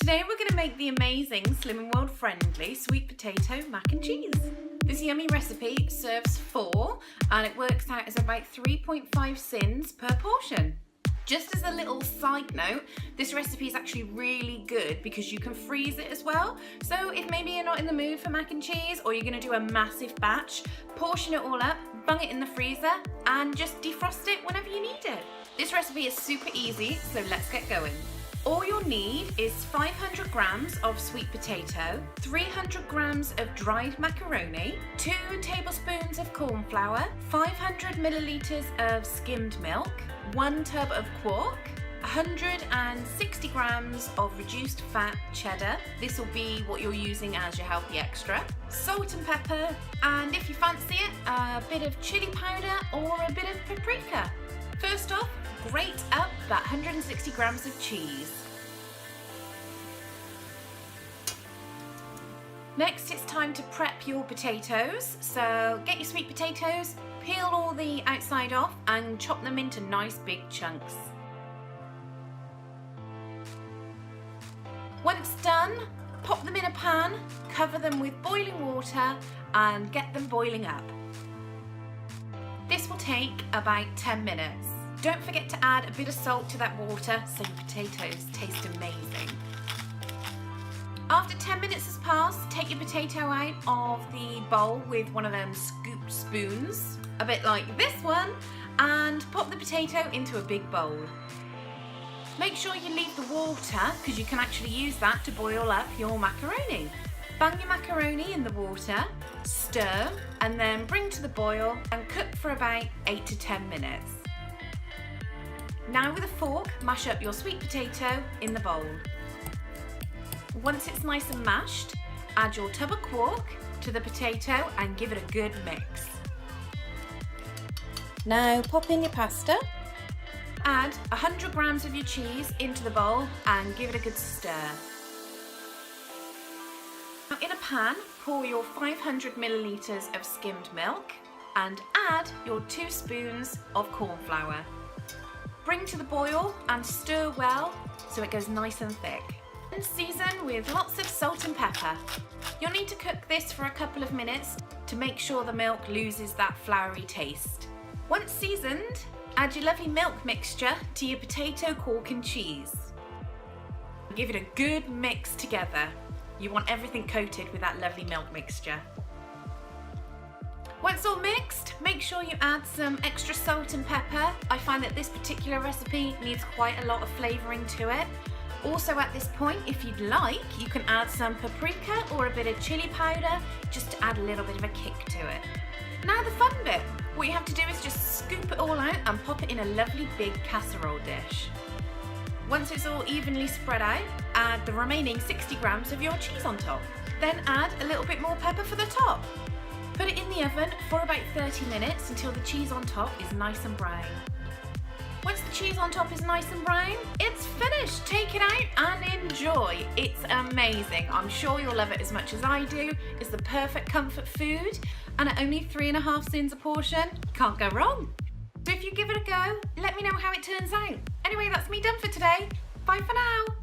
Today we're going to make the amazing, slim and world friendly sweet potato mac and cheese. This yummy recipe serves 4 and it works out as about 3.5 Syns per portion. Just as a little side note, this recipe is actually really good because you can freeze it as well. So if maybe you're not in the mood for mac and cheese or you're going to do a massive batch, portion it all up, bung it in the freezer and just defrost it whenever you need it. This recipe is super easy, so let's get going. All you'll need is 500 grams of sweet potato, 300 grams of dried macaroni, 2 tablespoons of corn flour, 500 millilitres of skimmed milk, 1 tub of quark, 160 grams of reduced fat cheddar. This will be what you're using as your healthy extra, salt and pepper, and if you fancy it, a bit of chili powder or a bit of paprika. First off, grate up that 160 grams of cheese. Next, it's time to prep your potatoes. So get your sweet potatoes, peel all the outside off and chop them into nice big chunks. Once done, pop them in a pan, cover them with boiling water and get them boiling up. This will take about 10 minutes. Don't forget to add a bit of salt to that water so your potatoes taste amazing. After 10 minutes has passed, take your potato out of the bowl with one of them scoop spoons, a bit like this one, and pop the potato into a big bowl. Make sure you leave the water because you can actually use that to boil up your macaroni. Bung your macaroni in the water, stir, and then bring to the boil and cook for about 8 to 10 minutes. Now with a fork, mash up your sweet potato in the bowl. Once it's nice and mashed, add your tub of quark to the potato and give it a good mix. Now pop in your pasta. Add 100 grams of your cheese into the bowl and give it a good stir. Now in a pan, pour your 500 millilitres of skimmed milk and add your 2 spoons of corn flour. Bring to the boil and stir well so it goes nice and thick. And season with lots of salt and pepper. You'll need to cook this for a couple of minutes to make sure the milk loses that floury taste. Once seasoned, add your lovely milk mixture to your potato, quark and cheese. Give it a good mix together. You want everything coated with that lovely milk mixture. Once all mixed, make sure you add some extra salt and pepper. I find that this particular recipe needs quite a lot of flavouring to it. Also at this point, if you'd like, you can add some paprika or a bit of chili powder just to add a little bit of a kick to it. Now the fun bit. What you have to do is just scoop it all out and pop it in a lovely big casserole dish. Once it's all evenly spread out, add the remaining 60 grams of your cheese on top. Then add a little bit more pepper for the top. Put it in the oven for about 30 minutes until the cheese on top is nice and brown. Once the cheese on top is nice and brown, it's finished. Take it out and enjoy. It's amazing. I'm sure you'll love it as much as I do. It's the perfect comfort food and at only 3.5 Syns a portion, can't go wrong. So if you give it a go, let me know how it turns out. Anyway, that's me done for today. Bye for now.